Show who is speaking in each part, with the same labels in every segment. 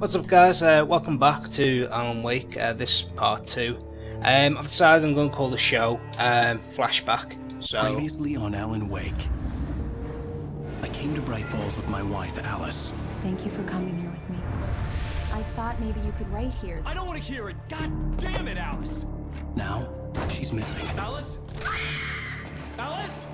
Speaker 1: What's up guys, welcome back to Alan Wake, this part 2. I've decided I'm going to call the show Flashback. So
Speaker 2: previously on Alan Wake, I came to Bright Falls with my wife, Alice.
Speaker 3: Thank you for coming here with me. I thought maybe you could write here.
Speaker 4: I don't want to hear it! God damn it, Alice!
Speaker 2: Now, she's missing.
Speaker 4: Alice? Alice?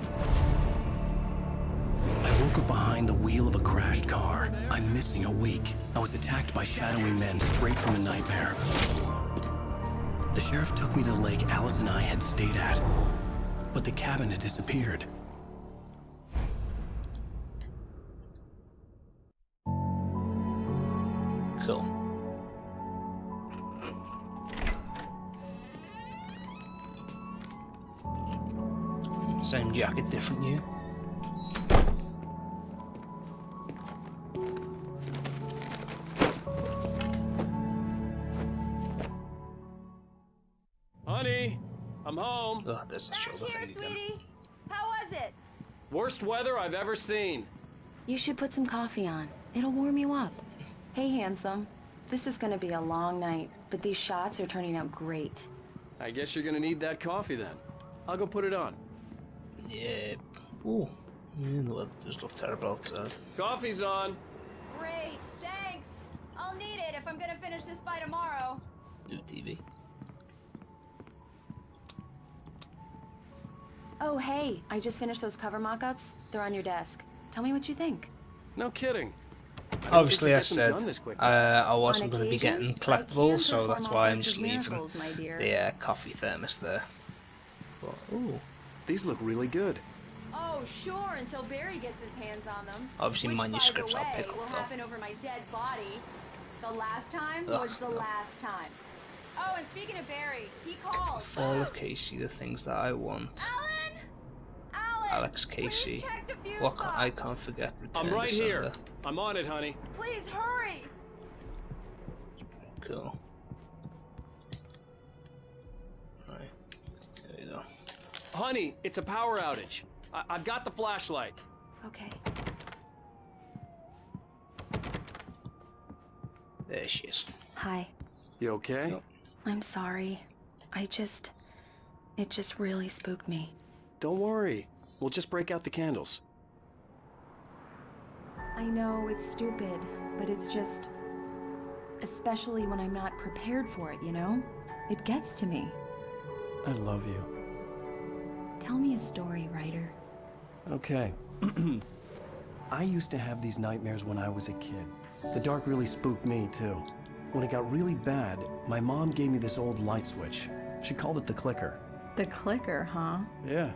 Speaker 2: I woke up behind the wheel of a crashed car. I'm missing a week. I was attacked by shadowy men straight from a nightmare. The sheriff took me to the lake Alice and I had stayed at, but the cabin had disappeared.
Speaker 1: cool. Same jacket, different you.
Speaker 4: Honey, I'm home.
Speaker 1: Oh, there's a shoulder thing again.
Speaker 3: Sweetie. How was it?
Speaker 4: Worst weather I've ever seen.
Speaker 3: You should put some coffee on. It'll warm you up. Hey, handsome. This is gonna be a long night, but these shots are turning out great.
Speaker 4: I guess you're gonna need that coffee then. I'll go put it on.
Speaker 1: Yeah. Ooh. The weather does look terrible outside.
Speaker 4: Coffee's on.
Speaker 5: Great, thanks. I'll need it if I'm gonna finish this by tomorrow.
Speaker 1: New TV.
Speaker 3: Oh, hey, I just finished those cover mock-ups. They're on your desk. Tell me what you think.
Speaker 4: No kidding.
Speaker 1: Obviously, I
Speaker 4: I
Speaker 1: said I wasn't going to be getting collectibles, so that's why I'm just leaving the coffee thermos there. But, ooh.
Speaker 4: These look really good.
Speaker 5: Oh, sure, until Barry gets his hands on them.
Speaker 1: Obviously,
Speaker 5: Which,
Speaker 1: manuscripts
Speaker 5: by the
Speaker 1: I'll
Speaker 5: way,
Speaker 1: pick up,
Speaker 5: will
Speaker 1: though.
Speaker 5: happen over my dead body. The last time
Speaker 1: Ugh,
Speaker 5: was the
Speaker 1: no.
Speaker 5: last time. Oh, and speaking of Barry, he called.
Speaker 1: Fall of Casey, the things that I want.
Speaker 5: Alan! Alan!
Speaker 1: Alex Casey.
Speaker 5: Please check the fuse
Speaker 1: What
Speaker 5: box.
Speaker 1: I can't forget. Return
Speaker 4: I'm right
Speaker 1: to
Speaker 4: here.
Speaker 1: sender.
Speaker 4: I'm on it, honey.
Speaker 5: Please hurry!
Speaker 1: Cool. Right. There we go.
Speaker 4: Honey, it's a power outage. I've got the flashlight.
Speaker 3: Okay.
Speaker 1: There she is.
Speaker 3: Hi.
Speaker 4: You okay?
Speaker 1: Nope.
Speaker 3: I'm sorry. It just really spooked me.
Speaker 4: Don't worry. We'll just break out the candles.
Speaker 3: I know it's stupid, but it's just... especially when I'm not prepared for it, you know? It gets to me.
Speaker 4: I love you.
Speaker 3: Tell me a story, writer.
Speaker 2: Okay. I used to have these nightmares when I was a kid. The dark really spooked me, too. When it got really bad, my mom gave me this old light switch. She called it the clicker.
Speaker 3: The clicker, huh?
Speaker 2: Yeah.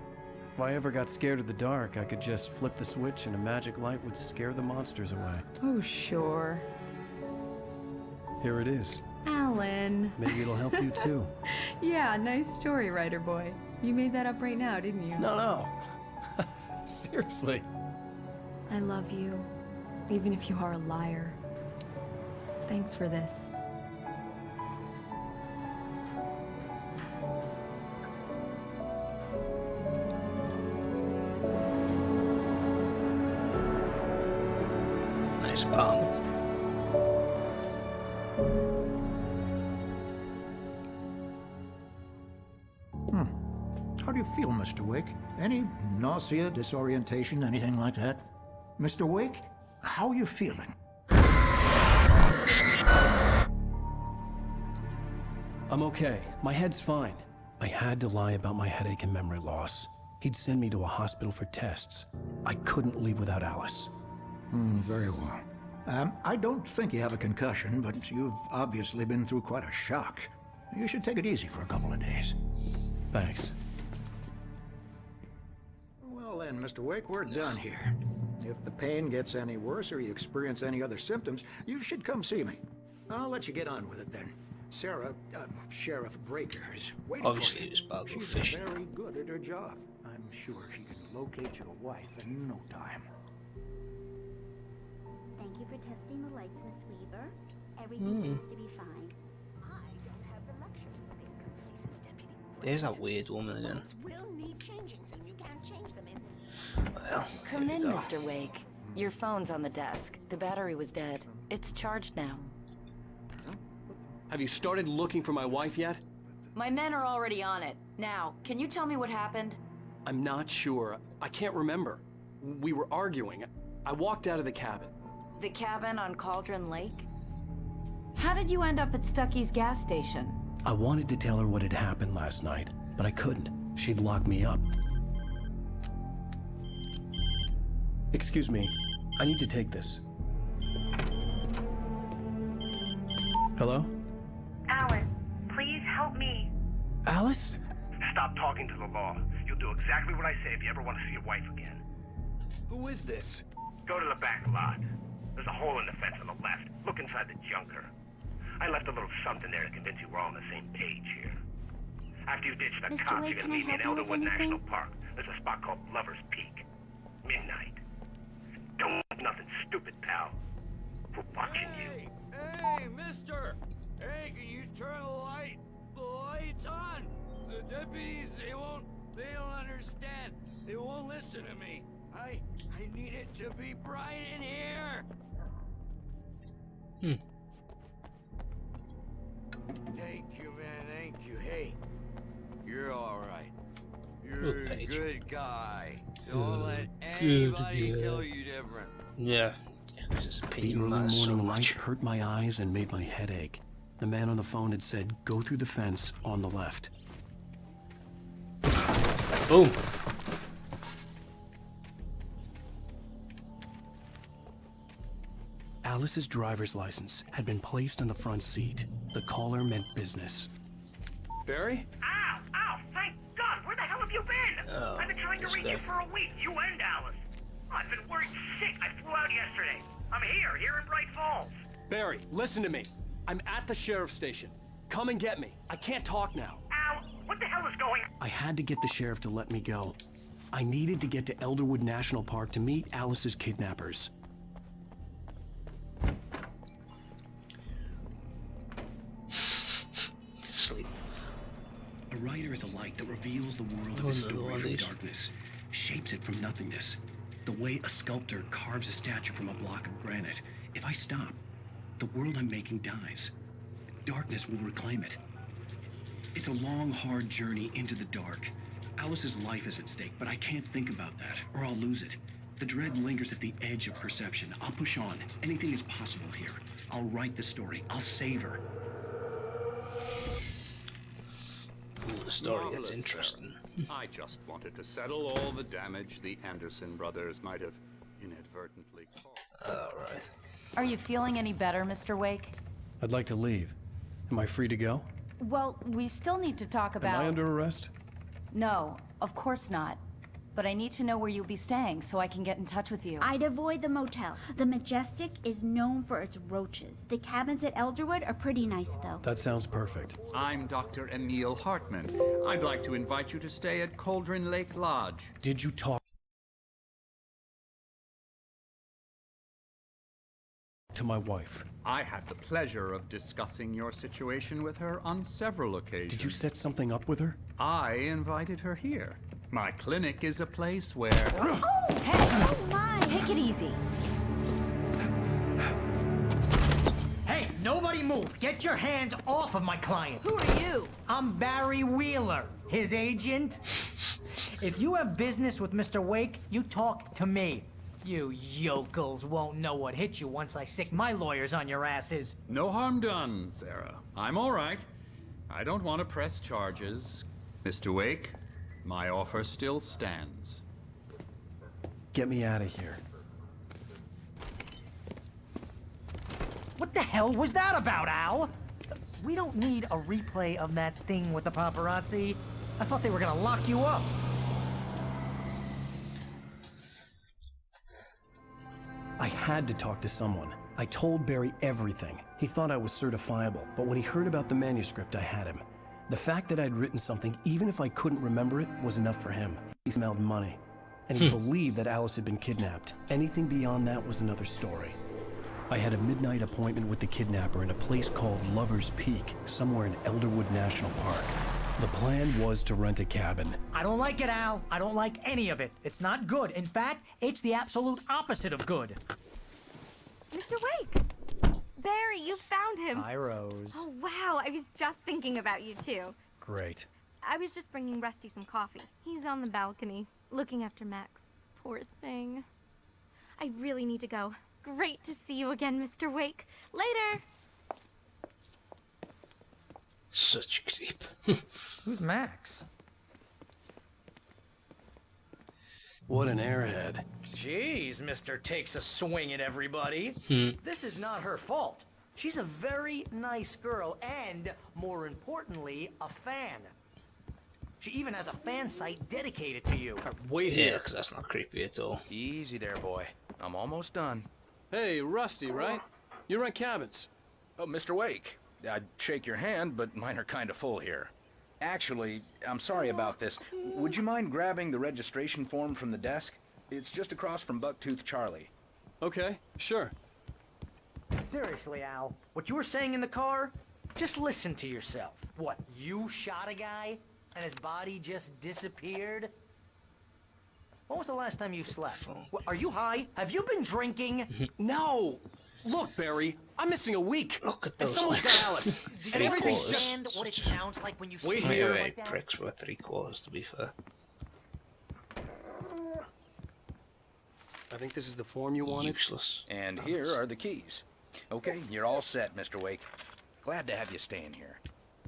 Speaker 2: If I ever got scared of the dark, I could just flip the switch and a magic light would scare the monsters away.
Speaker 3: Oh, sure.
Speaker 2: Here it is.
Speaker 3: Alan.
Speaker 2: Maybe it'll help you, too.
Speaker 3: Yeah, nice story, writer boy. You made that up right now, didn't you?
Speaker 2: No. Seriously.
Speaker 3: I love you, even if you are a liar. Thanks for this.
Speaker 1: Nice apartment.
Speaker 6: How do you feel, Mr. Wake? Any nausea, disorientation, anything like that? Mr. Wake, how are you feeling?
Speaker 2: I'm okay. My head's fine. I had to lie about my headache and memory loss. He'd send me to a hospital for tests. I couldn't leave without Alice.
Speaker 6: Very well. I don't think you have a concussion, but you've obviously been through quite a shock. You should take it easy for a couple of days.
Speaker 2: Thanks.
Speaker 6: Well then, Mr. Wake, we're done here. If the pain gets any worse or you experience any other symptoms, you should come see me. I'll let you get on with it then. Sarah, Sheriff Breaker, is waiting
Speaker 1: Obviously,
Speaker 6: for you.
Speaker 1: it was about
Speaker 6: She's
Speaker 1: fishing.
Speaker 6: very good at her job. I'm sure she can locate your wife in no time.
Speaker 7: Thank you for testing the lights, Miss Weaver. Everything seems to be fine. I don't have the luxury of being complacent, Deputy.
Speaker 1: There's that weird woman again.
Speaker 7: Lights will need changing, so you can't change them in.
Speaker 1: Well,
Speaker 8: Come
Speaker 1: here we
Speaker 8: in,
Speaker 1: go.
Speaker 8: Mr. Wake. Your phone's on the desk. The battery was dead. It's charged now.
Speaker 4: Have you started looking for my wife yet?
Speaker 3: My men are already on it. Now, can you tell me what happened?
Speaker 4: I'm not sure. I can't remember. We were arguing. I walked out of the cabin.
Speaker 3: The cabin on Cauldron Lake? How did you end up at Stucky's gas station?
Speaker 2: I wanted to tell her what had happened last night, but I couldn't. She'd locked me up. Excuse me, I need to take this. Hello?
Speaker 8: Alan, please help me.
Speaker 2: Alice?
Speaker 9: Stop talking to the law. You'll do exactly what I say if you ever want to see your wife again.
Speaker 4: Who is this?
Speaker 9: Go to the back lot. There's a hole in the fence on the left. Look inside the junker. I left a little something there to convince you we're all on the same page here. After you ditch the
Speaker 7: Mr.
Speaker 9: cops,
Speaker 7: Wade,
Speaker 9: you're
Speaker 7: can
Speaker 9: gonna
Speaker 7: I
Speaker 9: meet me in
Speaker 7: help you with
Speaker 9: Elderwood
Speaker 7: anything?
Speaker 9: National Park. There's a spot called Lover's Peak. Midnight. Don't do nothing stupid, pal. We're watching you.
Speaker 10: Hey, mister! Hey, can you turn the lights on? The deputies, they don't understand. They won't listen to me. I need it to be bright in here. Thank you, man, thank you. Hey, you're alright. You're a good guy. Don't let anybody tell you different.
Speaker 1: Yeah, because it's a
Speaker 2: The
Speaker 1: pity
Speaker 2: early
Speaker 1: matters so
Speaker 2: morning light
Speaker 1: much.
Speaker 2: hurt my eyes and made my head ache. The man on the phone had said, go through the fence on the left.
Speaker 1: Boom.
Speaker 2: Alice's driver's license had been placed on the front seat. The caller meant business.
Speaker 4: Barry?
Speaker 9: Ow! Ow! Thank God! Where the hell have you been?
Speaker 1: Oh,
Speaker 9: I've been trying to
Speaker 1: this
Speaker 9: reach
Speaker 1: guy.
Speaker 9: you for a week. You and Alice. I've been worried sick. I flew out yesterday. I'm here in Bright Falls.
Speaker 4: Barry, listen to me. I'm at the sheriff's station. Come and get me. I can't talk now.
Speaker 9: Ow! What the hell is going on?
Speaker 2: I had to get the sheriff to let me go. I needed to get to Elderwood National Park to meet Alice's kidnappers.
Speaker 1: Sleep.
Speaker 2: A writer is a light that reveals the world of
Speaker 1: Oh,
Speaker 2: a
Speaker 1: another
Speaker 2: story
Speaker 1: one of
Speaker 2: from
Speaker 1: these.
Speaker 2: darkness, shapes it from nothingness. The way a sculptor carves a statue from a block of granite. If I stop, the world I'm making dies. Darkness will reclaim it. It's a long, hard journey into the dark. Alice's life is at stake, but I can't think about that, or I'll lose it. The dread lingers at the edge of perception. I'll push on. Anything is possible here. I'll write the story. I'll save her.
Speaker 1: Ooh, the story
Speaker 10: Marvelous,
Speaker 1: gets interesting.
Speaker 10: I just wanted to settle all the damage the Anderson brothers might have inadvertently caused.
Speaker 1: Alright.
Speaker 3: Are you feeling any better, Mr. Wake?
Speaker 2: I'd like to leave. Am I free to go?
Speaker 3: Well, we still need to talk about...
Speaker 2: Am I under arrest?
Speaker 3: No, of course not. But I need to know where you'll be staying so I can get in touch with you.
Speaker 7: I'd avoid the motel. The Majestic is known for its roaches. The cabins at Elderwood are pretty nice, though.
Speaker 2: That sounds perfect.
Speaker 10: I'm Dr. Emil Hartman. I'd like to invite you to stay at Cauldron Lake Lodge.
Speaker 2: Did you talk to my wife?
Speaker 10: I had the pleasure of discussing your situation with her on several occasions.
Speaker 2: Did you set something up with her?
Speaker 10: I invited her here. My clinic is a place where...
Speaker 3: Oh, hey!
Speaker 7: Oh my!
Speaker 3: Take it easy.
Speaker 11: Hey, nobody move! Get your hands off of my client!
Speaker 3: Who are you?
Speaker 11: I'm Barry Wheeler, his agent. If you have business with Mr. Wake, you talk to me. You yokels won't know what hit you once I sick my lawyers on your asses.
Speaker 10: No harm done, Sarah. I'm all right. I don't want to press charges. Mr. Wake, my offer still stands.
Speaker 2: Get me out of here.
Speaker 11: What the hell was that about, Al? We don't need a replay of that thing with the paparazzi. I thought they were gonna lock you up.
Speaker 2: I had to talk to someone. I told Barry everything. He thought I was certifiable, but when he heard about the manuscript, I had him. The fact that I'd written something, even if I couldn't remember it, was enough for him. He smelled money. And he believed that Alice had been kidnapped. Anything beyond that was another story. I had a midnight appointment with the kidnapper in a place called Lover's Peak, somewhere in Elderwood National Park. The plan was to rent a cabin.
Speaker 11: I don't like it, Al. I don't like any of it. It's not good. In fact, it's the absolute opposite of good.
Speaker 7: Mr. Wake!
Speaker 12: Barry, you found him.
Speaker 11: Hi, Rose.
Speaker 12: Oh, wow. I was just thinking about you, too.
Speaker 11: Great.
Speaker 12: I was just bringing Rusty some coffee. He's on the balcony, looking after Max. Poor thing. I really need to go. Great to see you again, Mr. Wake. Later!
Speaker 1: Such a creep.
Speaker 11: Who's Max?
Speaker 4: What an airhead.
Speaker 11: Jeez, Mr. Takes a swing at everybody. This is not her fault. She's a very nice girl and, more importantly, a fan. She even has a fan site dedicated to you.
Speaker 4: Wait
Speaker 1: Yeah,
Speaker 4: here.
Speaker 1: because that's not creepy at all.
Speaker 10: Easy there, boy. I'm almost done.
Speaker 4: Hey, Rusty, right? You rent cabins.
Speaker 10: Oh, Mr. Wake. I'd shake your hand, but mine are kind of full here. Actually, I'm sorry about this. Would you mind grabbing the registration form from the desk? It's just across from Bucktooth Charlie.
Speaker 4: Okay, sure.
Speaker 11: Seriously, Al, what you were saying in the car? Just listen to yourself. What, you shot a guy and his body just disappeared? When was the last time you slept? What, are you high? Have you been drinking?
Speaker 4: No! Look, Barry, I'm missing a week.
Speaker 1: Look at
Speaker 4: And
Speaker 1: those
Speaker 4: someone's
Speaker 1: legs.
Speaker 4: got Alice.
Speaker 11: Do
Speaker 4: And
Speaker 11: you
Speaker 4: everything's
Speaker 11: understand what it sounds like when you
Speaker 4: Wait
Speaker 11: say
Speaker 4: here.
Speaker 11: it
Speaker 1: Wait,
Speaker 11: like that?
Speaker 1: pricks were 3/4 to be fair.
Speaker 4: I think this is the form you wanted.
Speaker 1: Useless.
Speaker 10: And here are the keys. Okay, you're all set, Mr. Wake. Glad to have you staying here.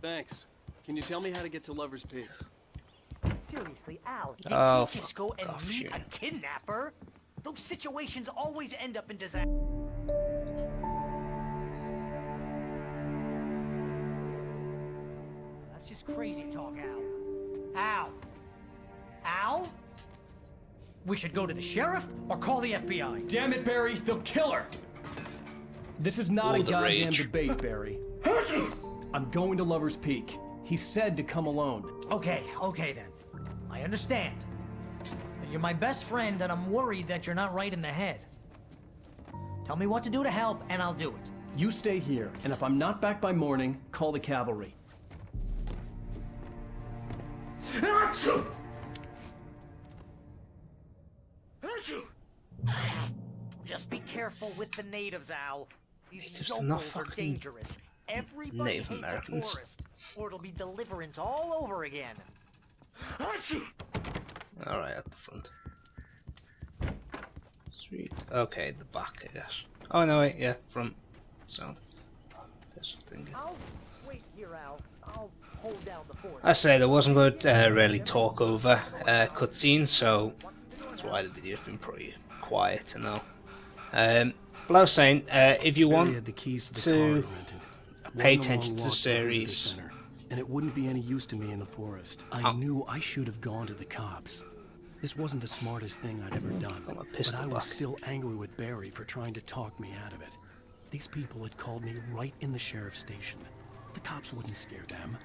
Speaker 4: Thanks. Can you tell me how to get to Lover's Peak?
Speaker 11: Seriously, Al, you
Speaker 1: Oh,
Speaker 11: can't just go
Speaker 1: fuck
Speaker 11: and
Speaker 1: off,
Speaker 11: meet
Speaker 1: you.
Speaker 11: a kidnapper. Those situations always end up in disaster. That's just crazy talk, Al. Al? Al? We should go to the sheriff or call the FBI.
Speaker 4: Damn it, Barry, they'll kill her!
Speaker 13: This is not
Speaker 1: Oh,
Speaker 13: a
Speaker 1: the
Speaker 13: goddamn
Speaker 1: rage.
Speaker 13: debate, Barry. I'm going to Lover's Peak. He said to come alone.
Speaker 11: Okay then. I understand. But you're my best friend and I'm worried that you're not right in the head. Tell me what to do to help and I'll do it.
Speaker 13: You stay here, and if I'm not back by morning, call the cavalry.
Speaker 11: Just be careful with the natives, Al. These
Speaker 1: Natives are not
Speaker 11: yokels are
Speaker 1: fucking
Speaker 11: dangerous. Everybody
Speaker 1: Native
Speaker 11: hates
Speaker 1: Americans.
Speaker 11: a tourist, or it'll be deliverance all over again.
Speaker 1: Alright, at the front. Sweet. Okay, the back, I guess. Oh no, wait, yeah, front. Sound. There's a thing.
Speaker 11: I'll wait here, Al. I'll hold down the fort.
Speaker 1: I said I wasn't going to really talk over cutscenes, so that's why the video's been pretty quiet and all. But I was saying, if you
Speaker 4: Barry
Speaker 1: want
Speaker 4: had the keys to the
Speaker 1: to
Speaker 4: car he rented. It
Speaker 1: pay
Speaker 4: wasn't a long
Speaker 1: attention to
Speaker 4: walk
Speaker 1: the
Speaker 4: the visitor
Speaker 1: series,
Speaker 4: center, and it wouldn't be any use to me in the forest. I knew I should have gone to the cops. This wasn't the smartest thing I'd ever done,
Speaker 1: got my
Speaker 4: but
Speaker 1: pistol
Speaker 4: I was
Speaker 1: back.
Speaker 4: still angry with Barry for trying to talk me out of it. These people had called me right in the sheriff's station. The cops wouldn't scare them,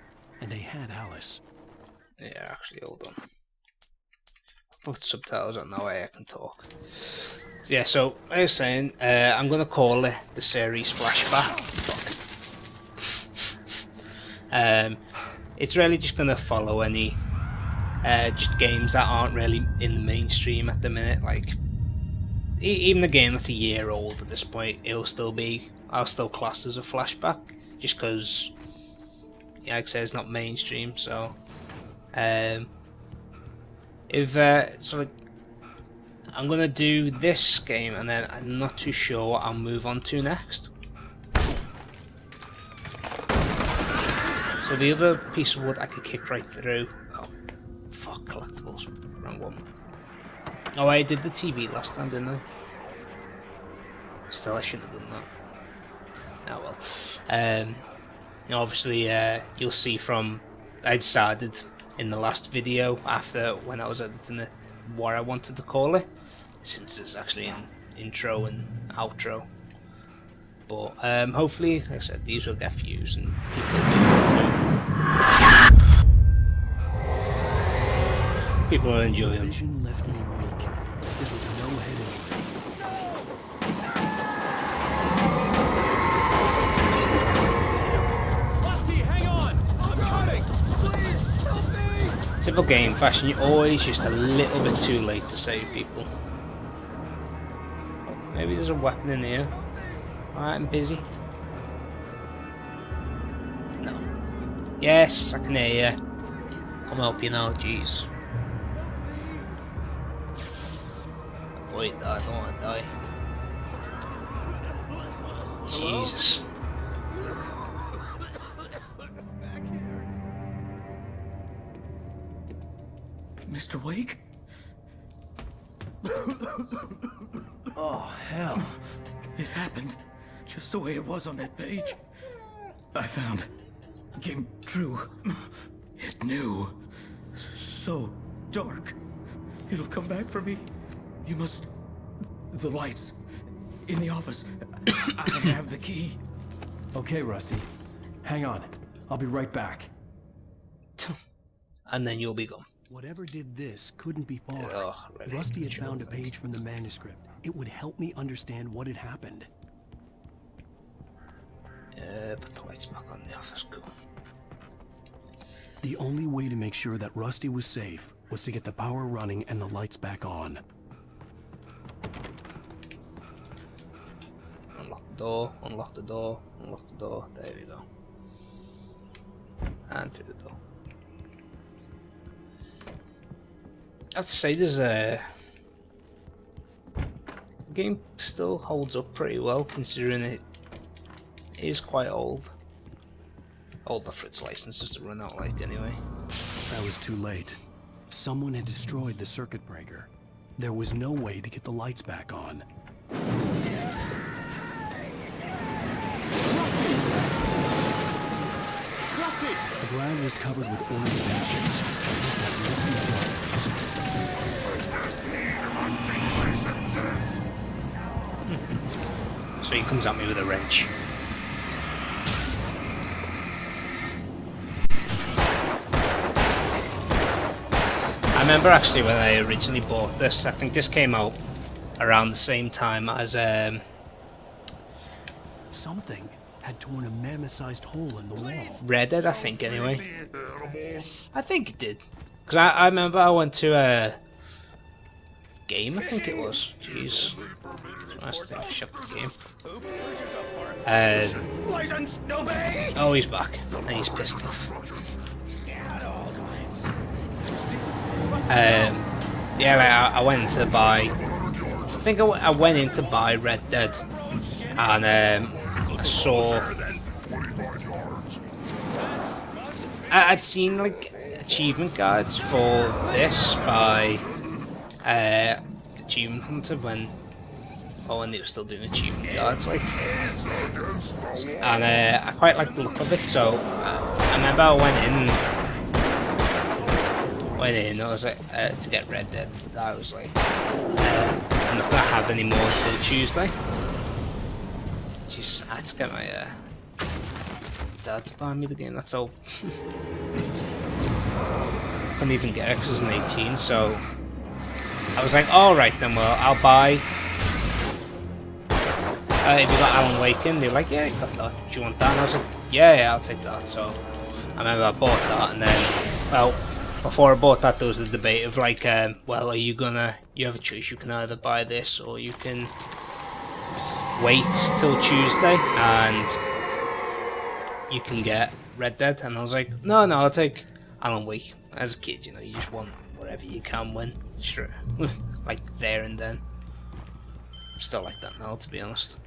Speaker 4: and they had Alice.
Speaker 1: Yeah, actually, hold on. Put subtitles on, that way I can talk. Yeah, so, like I was saying, I'm going to call it the series Flashback. It's really just going to follow any just games that aren't really in the mainstream at the minute. Like, even a game that's a year old at this point, I'll still class as a Flashback, just because, yeah, like I said, it's not mainstream, so... so like, I'm gonna do this game and then I'm not too sure what I'll move on to next. So the other piece of wood I could kick right through. Oh, fuck, collectibles. Wrong one. Oh, I did the TV last time, didn't I? Still, I shouldn't have done that. Oh well. You know, obviously, you'll see from I decided in the last video after when I was editing it what I wanted to call it, since it's actually an intro and outro. But hopefully, like I said, these will get views and people will do it too. People will enjoy them.
Speaker 4: Vision left me weak. This was no head injury.
Speaker 10: Rusty, hang on! I'm coming! Please, help me!
Speaker 1: Typical game fashion, you're always just a little bit too late to save people. Maybe there's a weapon in here. Alright, I'm busy. Yes, I can hear you. Come help you now, jeez. Avoid that, I don't want to die. Jesus.
Speaker 10: Mr. Wake?
Speaker 4: Oh, hell.
Speaker 10: It happened just the way it was on that page. I found. Came true. It knew. So dark. It'll come back for me. You must. The lights. In the office. I have the key.
Speaker 4: Okay, Rusty. Hang on. I'll be right back.
Speaker 1: And then you'll be gone.
Speaker 4: Whatever did this couldn't be far.
Speaker 1: Oh, really?
Speaker 4: Rusty had found a page from the manuscript. It would help me understand what had happened.
Speaker 1: Put the lights back on the office, cool.
Speaker 4: The only way to make sure that Rusty was safe was to get the power running and the lights back on.
Speaker 1: Unlock the door, unlock the door, unlock the door. There we go. And through the door. I have to say, there's a... The game still holds up pretty well, considering it is quite old. Old enough for its licenses to run out like, anyway.
Speaker 4: That was too late. Someone had destroyed the circuit breaker. There was no way to get the lights back on.
Speaker 10: Rusty!
Speaker 4: The ground was covered with orange ashes.
Speaker 1: So he comes at me with a wrench. I remember actually when I originally bought this, I think this came out around the same time as
Speaker 4: Something had torn a mammoth-sized hole in the wall.
Speaker 1: Red Dead, I think, anyway. I think it did. Because I remember I went to a game, I think it was. Jeez. Nice thing to shut the game. Oh, he's back. And he's pissed off. Yeah, like I went to buy... I think I went in to buy Red Dead. And I saw... I'd seen like achievement guides for this by Achievement Hunter when they were still doing achievement guides, like, and I quite liked the look of it. So I remember I went in. I was like to get Red Dead. The guy was like, "I'm not gonna have any more until Tuesday." Jeez, I had to get my dad to buy me the game. That's all. Couldn't even get it because it's an 18, so I was like, alright then, well, I'll buy... if you got Alan Wake in, they were like, yeah, you got that, do you want that? And I was like, yeah, I'll take that. So I remember I bought that, and then, well, before I bought that, there was a debate of like, well, you have a choice, you can either buy this, or you can wait till Tuesday, and you can get Red Dead. And I was like, no, I'll take Alan Wake. As a kid, you know, you just want whatever you can win, sure. Like there and then. Still like that now, to be honest.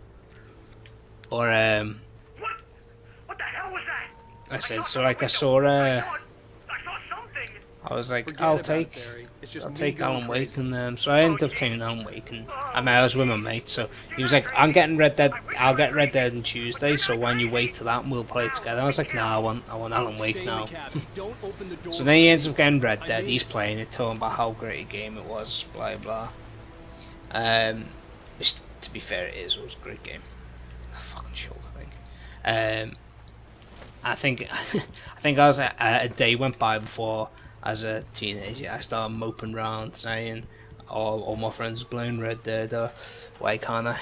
Speaker 1: Or
Speaker 9: What the hell was that?
Speaker 1: I said, so like I saw
Speaker 9: I saw something.
Speaker 1: I was like, I'll take Alan Wake, and so I ended up taking Alan Wake, and I was with my mate, so he was like, I'm getting Red Dead, I'll get Red Dead on Tuesday, so when you wait to that, we'll play it together. I was like, nah, I want Alan Wake now. So then he ends up getting Red Dead, he's playing it, talking about how great a game it was, blah blah. Which, to be fair, it was a great game. Fucking shoulder thing. I think I was a day went by before, as a teenager, I started moping around saying, all my friends are playing Red Dead, or why can't I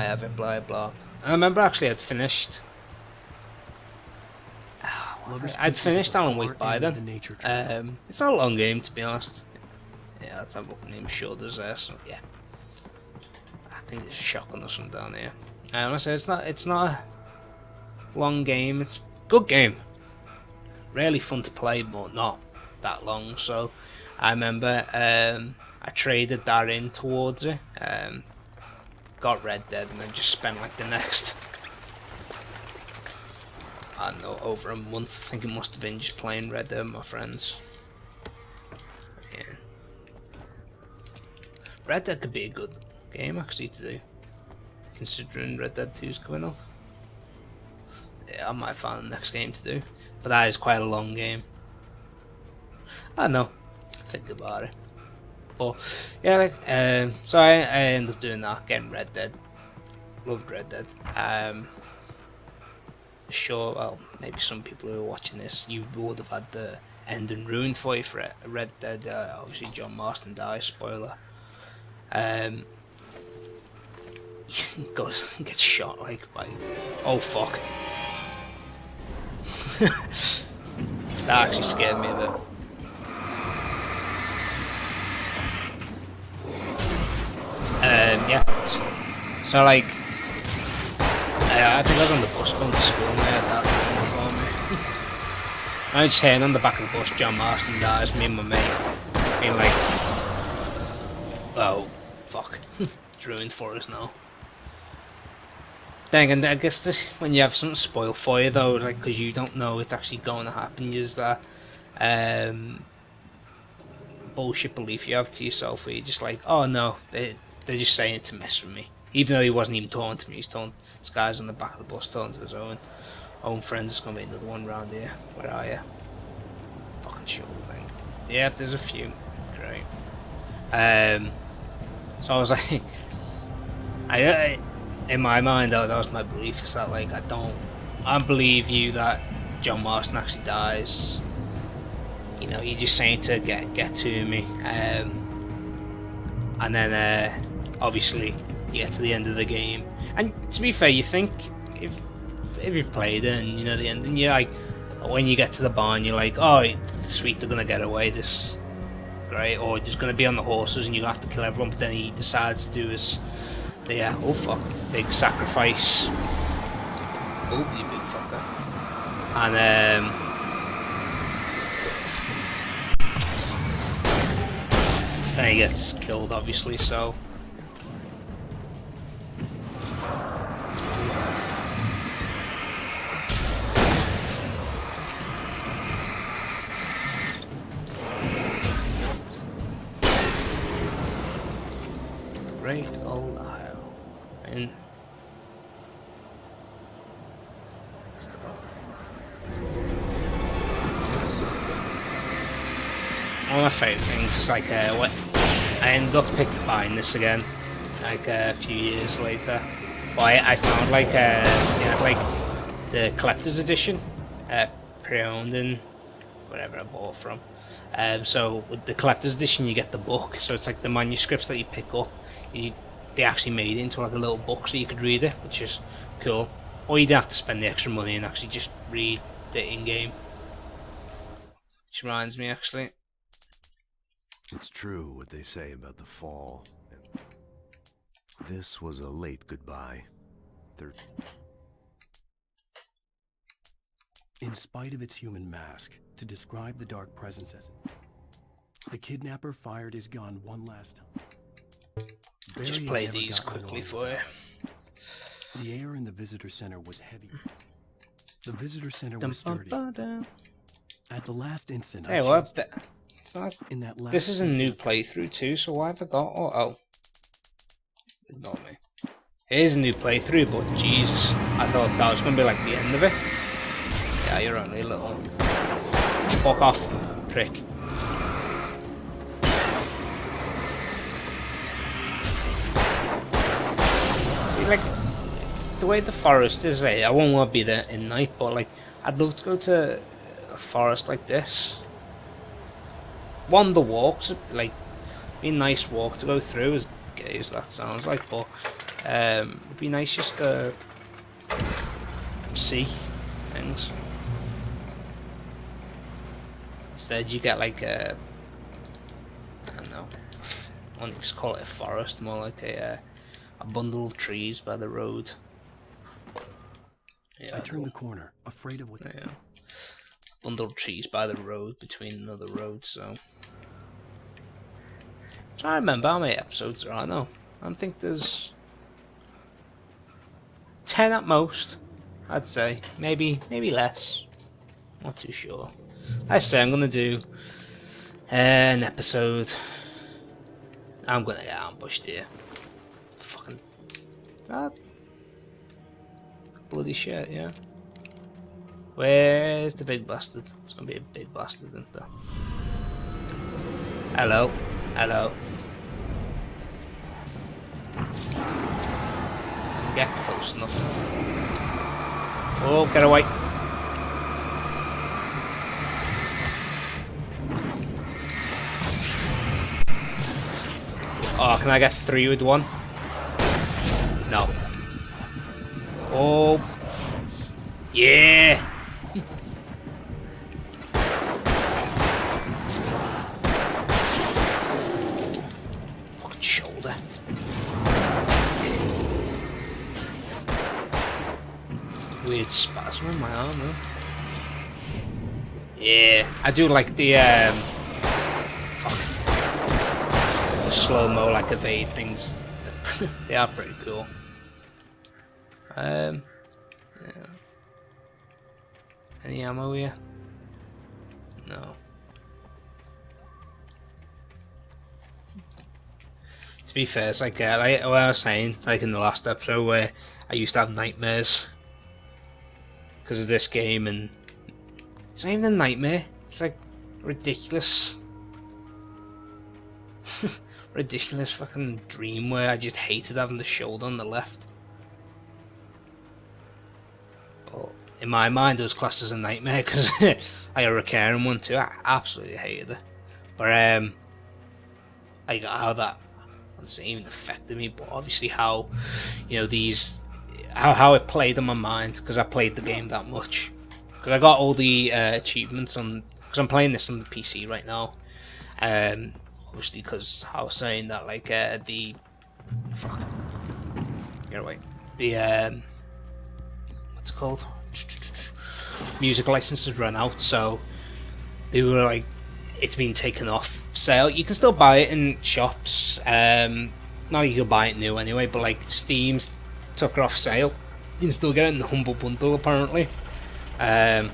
Speaker 1: have it, blah blah. And I remember actually I'd finished Alan Wake by then. It's not a long game, to be honest. Yeah, let's have a look at Name's shoulders there, so yeah. I think it's shocking us from down here. Honestly, it's not a long game, it's a good game. really fun to play, but not that long. So I remember I traded that in towards it, got Red Dead, and then just spent like the next, I don't know, over a month, I think it must have been, just playing Red Dead with my friends. Yeah. Red Dead could be a good game actually to do, considering Red Dead 2 is coming out. Yeah, I might find the next game to do, but that is quite a long game. I don't know, think about it. But yeah, like, so I ended up doing that, getting Red Dead. Loved Red Dead. Sure, well, maybe some people who are watching this, you would have had the ending ruined for you for Red Dead. Obviously, John Marston dies. Spoiler. Goes and gets shot like by. Oh fuck! That actually scared me a bit. Yeah. So like, I think I was on the bus going to school and I had that for me. I was saying on the back of the bus, John Marston dies, me and my mate being like, oh, fuck, it's ruined for us now. Then again, I guess this, when you have something spoiled for you though, like, because you don't know it's actually going to happen, is that bullshit belief you have to yourself where you're just like, oh no, they're just saying it to mess with me. Even though he wasn't even talking to me, he's talking, this guy's on the back of the bus talking to his own friends. There's gonna be another one round here. Where are you? Fucking shuttle thing. Yep, there's a few. Great. So I was like, in my mind, that was my belief, is that like, I don't believe you that John Marston actually dies. You know, you're just saying to get to me. And then obviously you get to the end of the game, and to be fair, you think if you've played it and you know the ending, you're like, when you get to the barn, you're like, oh sweet, they're gonna get away, this great, or just gonna be on the horses and you have to kill everyone. But then he decides to do his oh fuck, big sacrifice. Oh, you big fucker. And then he gets killed, obviously. So great old Ohio. And one of my favourite things is like what I ended up buying this again like a few years later. But I found like like the collector's edition, pre-owned and whatever I bought from. So with the collector's edition, you get the book. So it's like the manuscripts that you pick up. They actually made it into like a little book so you could read it, which is cool. Or you don't have to spend the extra money and actually just read it in game. Which reminds me, actually.
Speaker 14: It's true what they say about the fall. This was a late goodbye.
Speaker 4: In spite of its human mask, to describe the dark presence as the kidnapper fired his gun one last time.
Speaker 1: Just play these quickly for you.
Speaker 4: The air in the visitor center was heavy. The visitor center was sturdy. At the last instant,
Speaker 1: hey, what? This is a new playthrough too, so why have I got? Oh, ignore me. It is a new playthrough, but Jesus, I thought that was going to be like the end of it. Yeah, you're only a little. Fuck off, prick. See, like, the way the forest is, I won't want to be there in night, but like, I'd love to go to a forest like this. One, the walks, like, be a nice walk to go through, as gay as that sounds like, but it'd be nice just to see things. Instead, you get like a, I don't know, I wouldn't just call it a forest, more like a bundle of trees by the road. Yeah,
Speaker 4: I turned the corner, afraid of what.
Speaker 1: Yeah. bundle of trees by the road between another road, so... I'm trying to remember how many episodes there are now. I think there's 10 at most, I'd say. Maybe less. Not too sure. I say I'm gonna do an episode. I'm gonna get ambushed here. Fucking that bloody shit, yeah. Where's the big bastard? It's gonna be a big bastard, isn't there? Hello. Hello. Get close enough to... Oh, get away. Oh, can I get 3 with 1? No. Oh. Yeah. Fucking shoulder. Weird spasm in my arm, though. Yeah, I do like the slow-mo, like evade things. They are pretty cool. Yeah. Any ammo here? No. To be fair, it's like what I was saying, like in the last episode, where I used to have nightmares because of this game, and it's not even a nightmare. It's like ridiculous. Ridiculous fucking dream where I just hated having the shoulder on the left. But in my mind it was classed as a nightmare because I got a recurring one too. I absolutely hated it. But like how that wasn't even affected me, but obviously how, you know, these how it played on my mind because I played the game that much. Because I got all the achievements on, because I'm playing this on the PC right now. Obviously, because I was saying that, like, the... Fuck. Get away. The, what's it called? Music licenses run out, so they were like, it's been taken off sale. You can still buy it in shops. Not you can buy it new anyway, but, like, Steam's took it off sale. You can still get it in the Humble Bundle, apparently. But,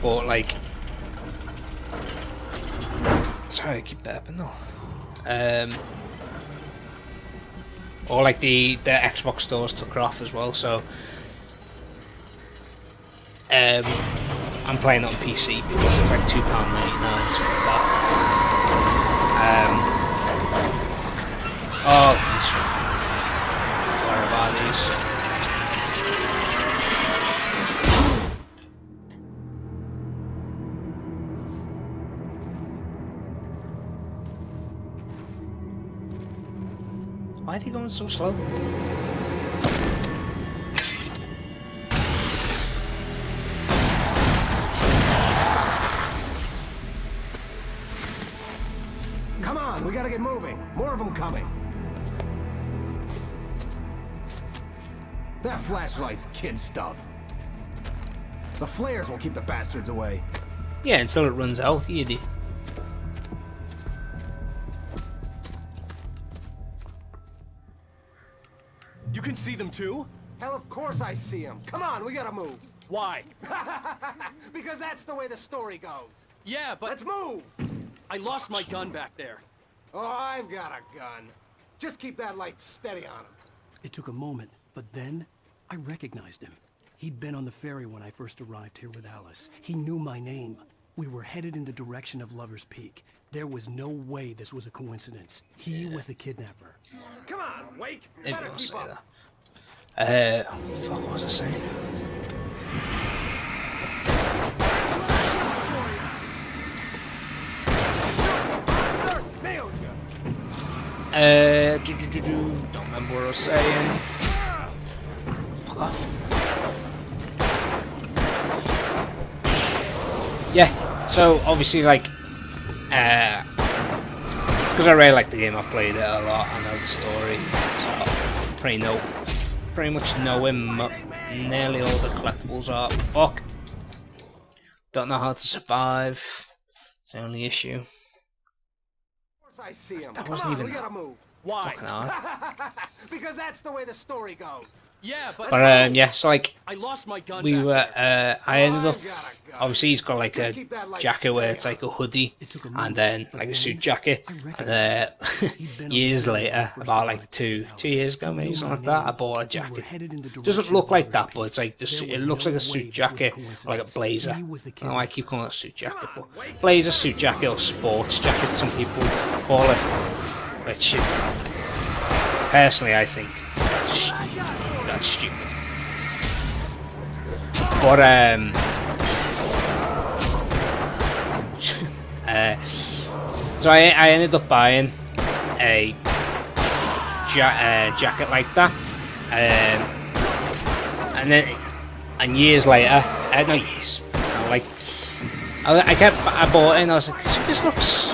Speaker 1: like... Sorry, I keep burping though. Or like the Xbox stores took it off as well, so I'm playing it on PC because it's like £2.99, something like that. Oh, these. Sorry about these. Why are they going so slow?
Speaker 10: Come on, we gotta get moving. More of them coming. That flashlight's kid stuff. The flares will keep the bastards away.
Speaker 1: Yeah, until it runs out, you idiot.
Speaker 10: You can see them too? Hell, of course I see them. Come on, we gotta move. Why? Because that's the way the story goes. Yeah, but... Let's move! I lost my gun back there. Oh, I've got a gun. Just keep that light steady on him.
Speaker 4: It took a moment, but then I recognized him. He'd been on the ferry when I first arrived here with Alice. He knew my name. We were headed in the direction of Lover's Peak. There was no way this was a coincidence. He was the kidnapper.
Speaker 10: Come on, Wake!
Speaker 1: Maybe
Speaker 10: Better
Speaker 1: I'll
Speaker 10: keep
Speaker 1: say
Speaker 10: up.
Speaker 1: that. Fuck, what was I saying?
Speaker 10: Nailed you.
Speaker 1: Don't remember what I was saying. Fuck off. Yeah, so obviously, like, because I really like the game, I've played it a lot, I know the story, so pretty much know him. Nearly all the collectibles are. Fuck. Don't know how to survive. It's the only issue.
Speaker 10: I see him.
Speaker 1: That wasn't even
Speaker 10: we gotta move.
Speaker 1: fucking hard.
Speaker 10: Because that's the way the story goes.
Speaker 13: Yeah,
Speaker 1: But yeah, so like
Speaker 13: I lost my gun.
Speaker 1: we were, I ended up. Obviously, he's got like a jacket where it's like a hoodie, and then like a suit jacket. And years later, about like two years ago, maybe something like that, I bought a jacket. Doesn't look like that, but it's like it looks like a suit jacket, or like a blazer. I don't know why I keep calling it a suit jacket, but blazer, suit jacket, or sports jacket, some people call it. Which, personally, I think that's stupid. But so I ended up buying a jacket like that, and years later, no years, like I bought it and I was like, this looks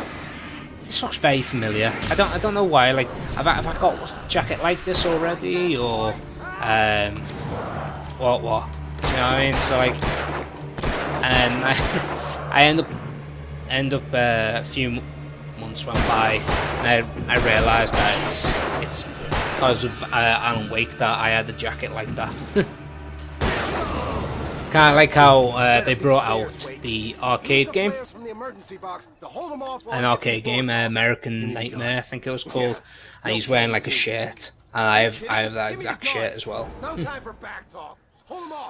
Speaker 1: very familiar. I don't know why. Like, have I got a jacket like this already, or what? You know what I mean? So like, and I end up a few months went by, and I realised that it's because of Alan Wake that I had a jacket like that. Kind of like how they brought out the arcade game, American Nightmare, I think it was called, and he's wearing like a shirt, and I have that exact shirt as well.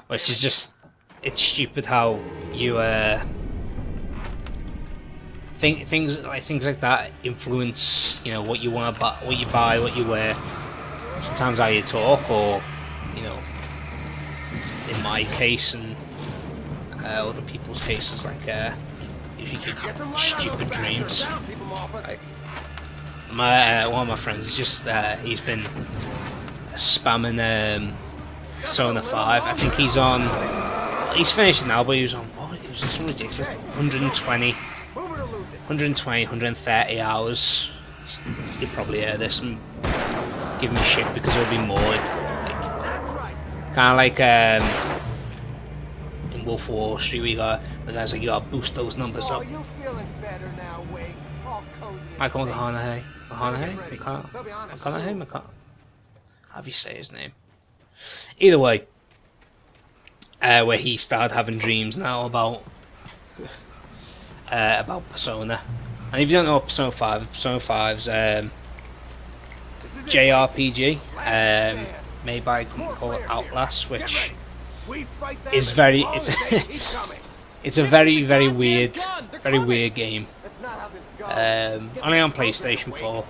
Speaker 1: Which is just, it's stupid how you things like that influence, you know, what you want to buy, what you wear, sometimes how you talk, or, you know, in my case and other people's cases, like you get stupid dreams. Like one of my friends, just he's been spamming Persona 5. I think he's finished now, but he was on something ridiculous, 130 hours. You'll probably hear this and give me shit because there'll be more. Kind of like in Wolf of Wall Street, the guys like, you gotta boost those numbers up. Michael McConaughey. How do you say his name? Either way, where he started having dreams now about Persona. And if you don't know what Persona 5's JRPG, made by Comical Outlast, which is it's a very weird game. Only on PlayStation 4,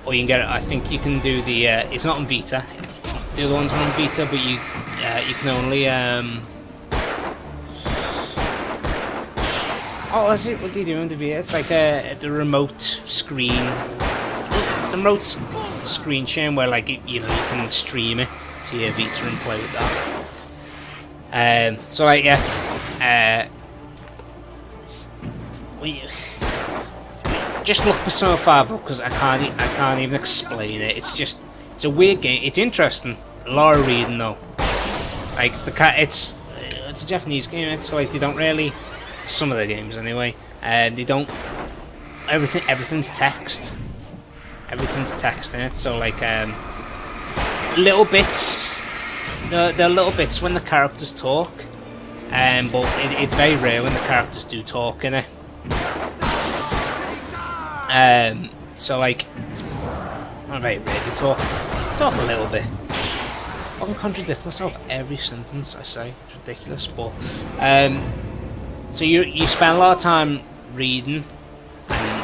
Speaker 1: or you can get it. I think you can do the. It's not on Vita. The other one's on Vita, but you can only. Oh, is it? What do you do on the Vita? It's like the remote screen. The remote screen sharing where, like, you can stream it to your Vita and play with that. So like, yeah, just look Persona 5 up, because I can't even explain it. It's a weird game. It's interesting. A lot of reading though. Like it's a Japanese game. It's like they don't really, some of the games anyway. They don't. Everything's text. Everything's text in it. So like little bits. There are little bits when the characters talk, but it's very rare when the characters do talk in it. So like, I'm very rare to talk a little bit. I can contradict myself every sentence I say. It's ridiculous, but so you spend a lot of time reading, and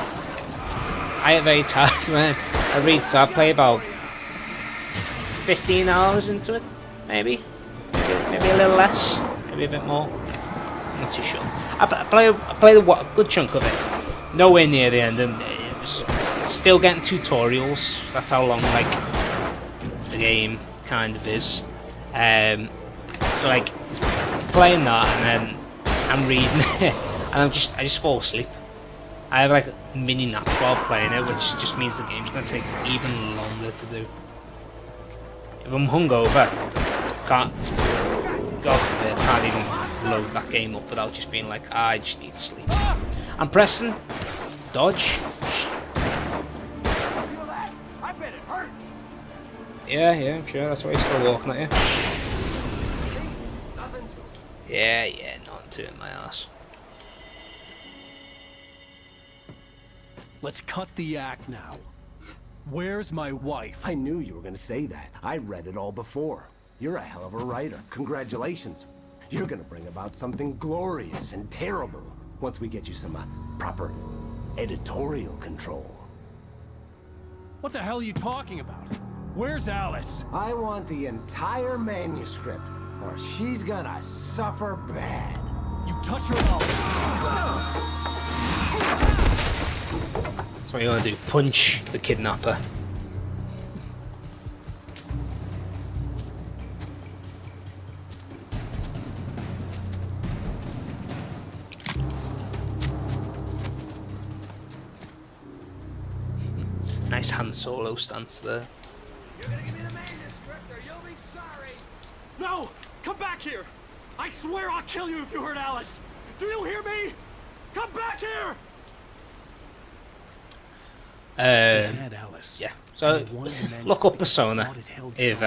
Speaker 1: I get very tired when I read. So I play about 15 hours into it. Maybe a little less, maybe a bit more. I'm not too sure. I play a good chunk of it. Nowhere near the end, and still getting tutorials. That's how long like the game kind of is. So like playing that, and then I'm reading it, and I just fall asleep. I have like a mini nap while playing it, which just means the game's gonna take even longer to do. If I'm hungover, can't, God forbid, can't even load that game up without just being like, I just need sleep. I'm pressing dodge. Yeah, I'm sure. That's why he's still walking at you. Yeah, nothing to it, my ass.
Speaker 4: Let's cut the act now. Where's my wife?
Speaker 15: I knew you were gonna say that. I read it all before. You're a hell of a writer. Congratulations. You're gonna bring about something glorious and terrible once we get you some proper editorial control.
Speaker 4: What the hell are you talking about? Where's Alice?
Speaker 15: I want the entire manuscript, or she's gonna suffer bad.
Speaker 4: You touch her mouth.
Speaker 1: That's what you want to do. Punch the kidnapper. Nice Han Solo stance there.
Speaker 10: You're gonna give me the manuscript or you'll be sorry.
Speaker 4: No! Come back here! I swear I'll kill you if you hurt Alice! Do you hear me? Come back here!
Speaker 1: Yeah. So look up Persona if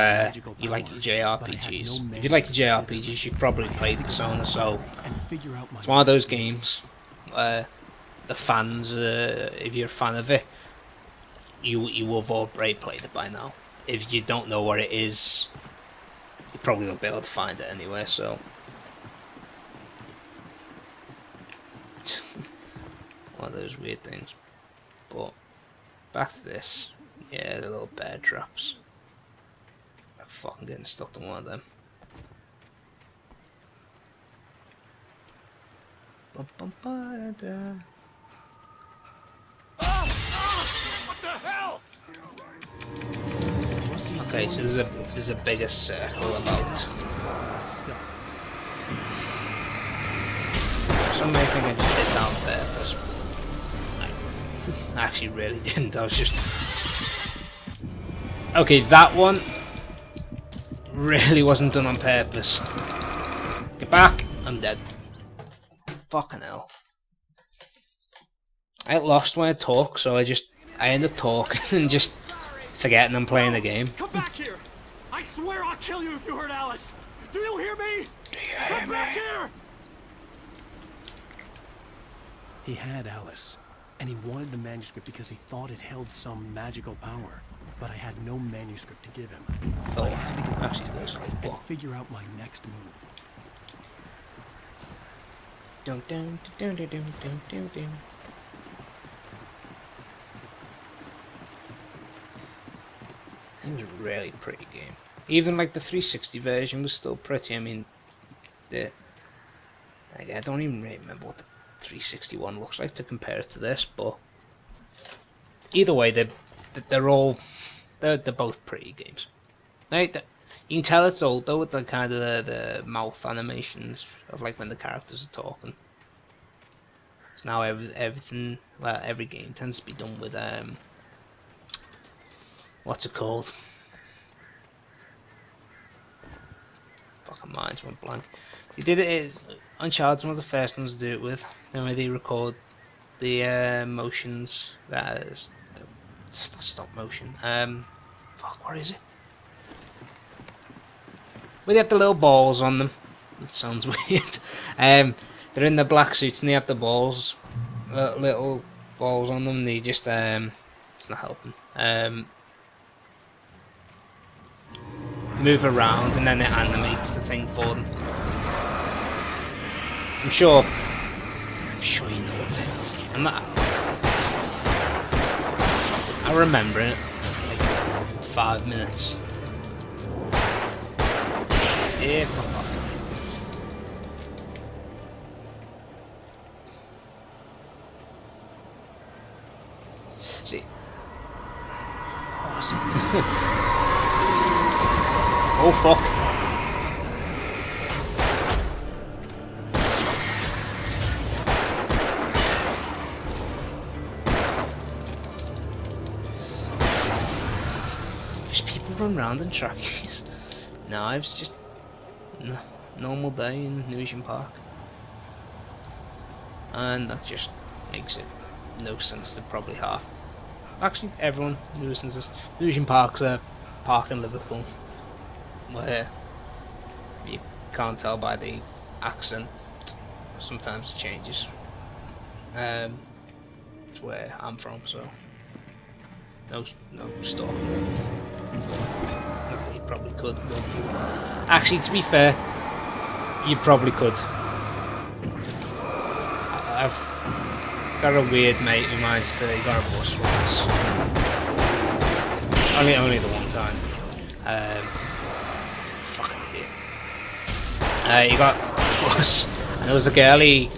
Speaker 1: you like your JRPGs. If you like your JRPGs, you've probably played Persona. So it's one of those games where the fans, if you're a fan of it, you have already played it by now. If you don't know what it is, you probably won't be able to find it anywhere. So one of those weird things. But back to this. Yeah, the little bear traps. I'm fucking getting stuck in one of them.
Speaker 10: What the hell?
Speaker 1: Okay, so there's a bigger circle about. Some may think I just did that on purpose. I actually really didn't. I was just. Okay, that one really wasn't done on purpose. Get back! I'm dead. Fucking hell. I get lost when I talk, so I end up talking and just forgetting I'm playing the game.
Speaker 4: Come back here! I swear I'll kill you if you hurt Alice! Do you hear me? Come back here!
Speaker 16: He had Alice, and he wanted the manuscript because he thought it held some magical power. But I had no manuscript to give him. So I had to get back to it and figure out my next move.
Speaker 1: Dun, dun, dun, dun, dun, dun, dun, dun. It was a really pretty game. Even like the 360 version was still pretty. I mean, I don't even really remember what the 361 looks like to compare it to this, but either way, they're both pretty games. Right, you can tell it's old though with the kind of the mouth animations of like when the characters are talking. Now everything, well, every game tends to be done with what's it called? Fucking minds went blank. They did it. Uncharted was one of the first ones to do it with. Then where they record the motions. That is stop motion. Fuck, what is it? Where they have the little balls on them. That sounds weird. They're in the black suits and they have the balls, little balls on them. And they just it's not helping. Move around and then it animates the thing for them. I'm sure you know what it is. I'm not. I remember it. Like 5 minutes. Yeah, fuck off. See. What was it? Oh fuck. Just people run around in trackies. Knives, just no, normal day in Newsian Park. And that just makes it no sense to probably half. Actually, everyone who listens to this. Newsian Park's a park in Liverpool where you can't tell by the accent, sometimes it changes. It's where I'm from, so no stalking. Not that you probably could, but actually, to be fair, you probably could. I've got a weird mate who managed to he got a bus once. Only the one time. Fucking idiot. He got a bus, and there was a girl he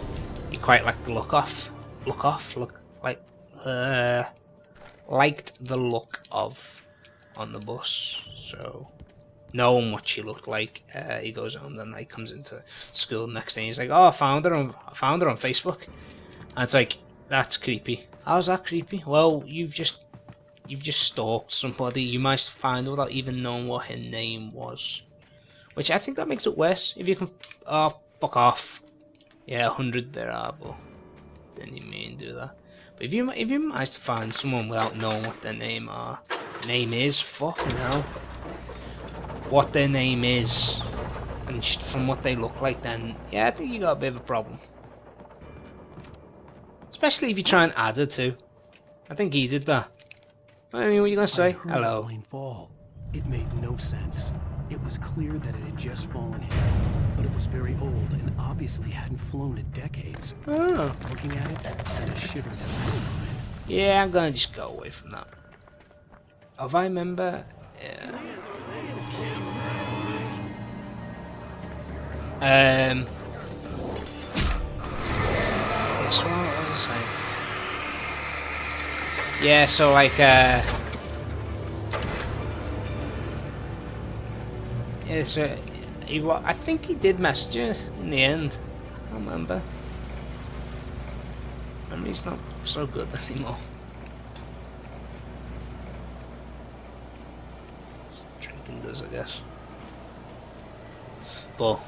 Speaker 1: quite liked the look of. Liked the look of on the bus. So knowing what she looked like, he goes home. Then he comes into school the next day. He's like, "Oh, I found her on Facebook," and it's like, that's creepy. How's that creepy? Well, you've just stalked somebody. You managed to find her without even knowing what her name was, which I think that makes it worse. If you can, oh, fuck off. Yeah, 100 there are, but then you mean do that. But if you manage to find someone without knowing what their name is, fucking hell, what their name is, and just from what they look like, then yeah, I think you got a bit of a problem. Especially if you try and add her to. I think he did that. I mean, what are you gonna say? Hello.
Speaker 4: Plane fall. It made no sense. It was clear that it had just fallen here, but it was very old and obviously hadn't flown in decades.
Speaker 1: Oh.
Speaker 4: Looking at it sent a shiver down my spine.
Speaker 1: Yeah, I'm gonna just go away from that. If I remember, yeah. So what was I saying? Yeah, so like, yeah, so I think he did message us in the end. I can't remember. Memory's not so good anymore. Just drinking does, I guess. But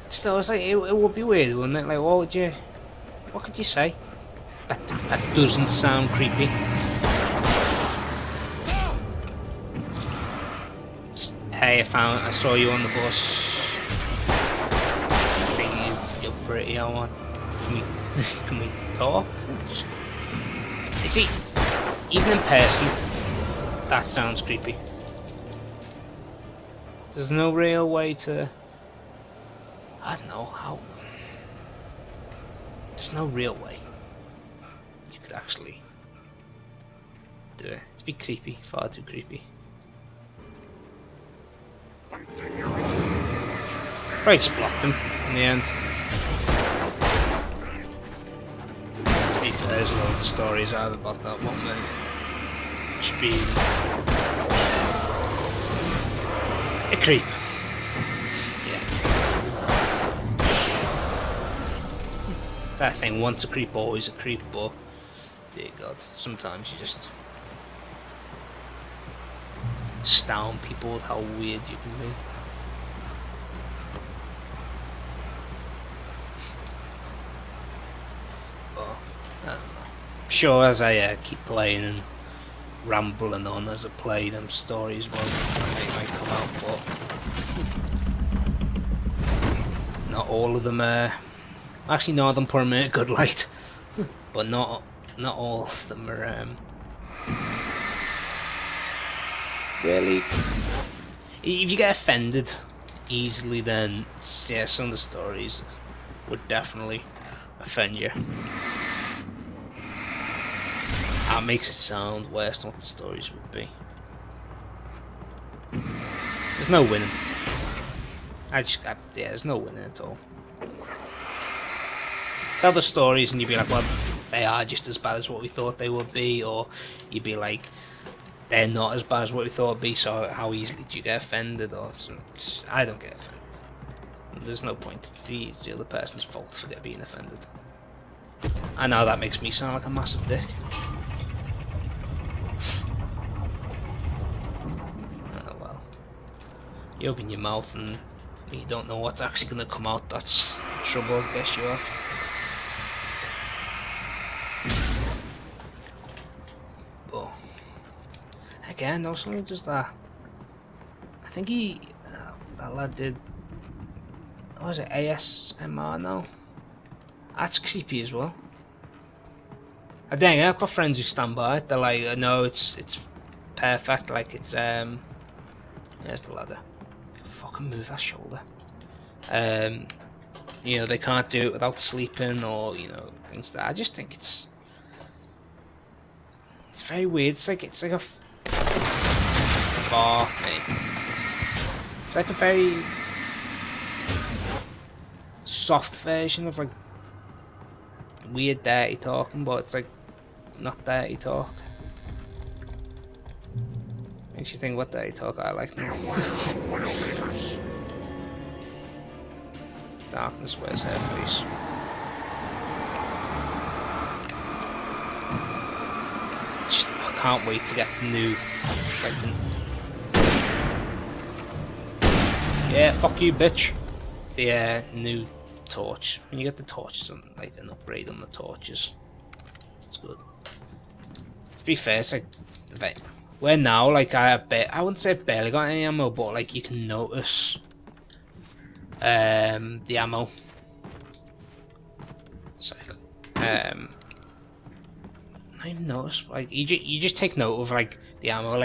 Speaker 1: still, it's like it would be weird, wouldn't it? Like, what could you say? That doesn't sound creepy. Hey, I saw you on the bus. I think you're pretty. I want. Can we talk? You see, even in person, that sounds creepy. There's no real way to. I don't know how. There's no real way you could actually do it. It's a bit creepy, far too creepy. Probably just blocked him in the end. To be fair, there's loads of stories I have about that one man. Just being a creep. That thing, once a creep, always a creep, but dear God, sometimes you just astound people with how weird you can be. But, I don't know. I'm sure as I keep playing and rambling on as I play, them stories they might come out, but not all of them actually, no, them put them in a good light, but not all of them are really. If you get offended easily, then yeah, some of the stories would definitely offend you. That makes it sound worse than what the stories would be. There's no winning. Yeah, there's no winning at all. Tell the stories and you'd be like, well, they are just as bad as what we thought they would be, or you'd be like, they're not as bad as what we thought it'd be, so how easily do you get offended? Or I don't get offended. There's no point. It's the other person's fault for being offended. I know that makes me sound like a massive dick. Oh well. You open your mouth and you don't know what's actually going to come out. That's the trouble I guess you have. But again, no, someone does that. I think that lad did. What was it, ASMR now? That's creepy as well. Dang, I've got friends who stand by it. They're like, no, it's perfect. Like it's there's the ladder. Fucking move that shoulder. You know, they can't do it without sleeping or things like that. I just think it's very weird. It's like a far mate. It's like a very soft version of like weird dirty talking, but it's like not dirty talk. Makes you think what dirty talk I like now. Darkness wears her face. I can't wait to get the new like, yeah, fuck you, bitch. The new torch. When you get the torches, on, like an upgrade on the torches, it's good. To be fair, it's like where now, like I wouldn't say I barely got any ammo, but like you can notice the ammo. So I even notice like you just take note of like the ammo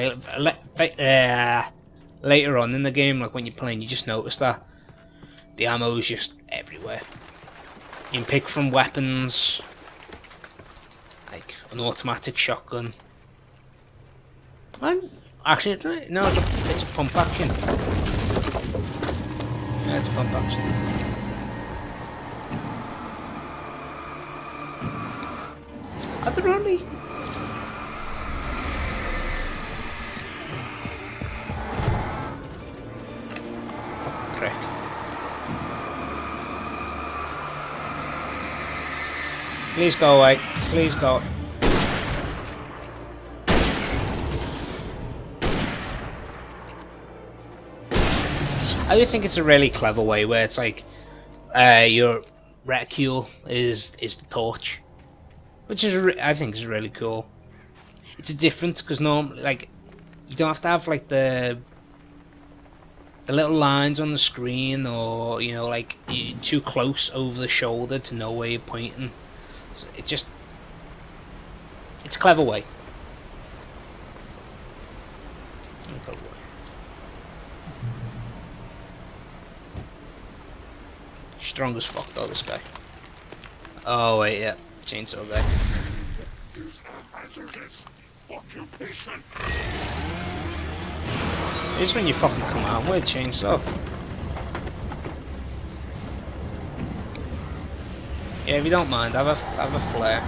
Speaker 1: later on in the game, like when you're playing, you just notice that the ammo is just everywhere. You can pick from weapons, like an automatic shotgun. Actually, no, it's a pump action. Yeah, it's a pump action. Are there only... Fucking prick. Please go away. Please go. I do think it's a really clever way where it's like your reticule is the torch, which is I think is really cool. It's a difference because normally like you don't have to have like the little lines on the screen or like you're too close over the shoulder to know where you're pointing. So it's a clever way. Strong as fuck though, this guy. Oh wait, yeah, chainsaw guy. It's when you fucking come out with a chainsaw. Yeah, if you don't mind, have a flare.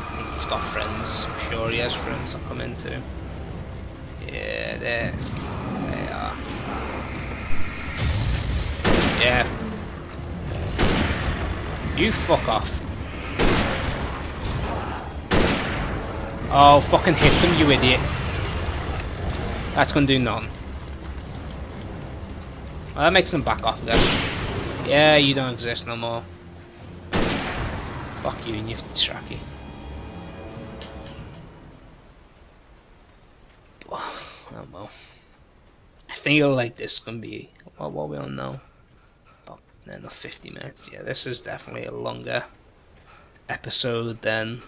Speaker 1: I think he's got friends. I'm sure he has friends I'll come into. Yeah, there they are. Yeah. You fuck off. Oh, fucking hit them, you idiot. That's gonna do none. Well, that makes them back off again. Yeah, you don't exist no more. Fuck you and your tracky. I don't know. I feel like this is gonna be what we all know. About 50 minutes. Yeah, this is definitely a longer episode than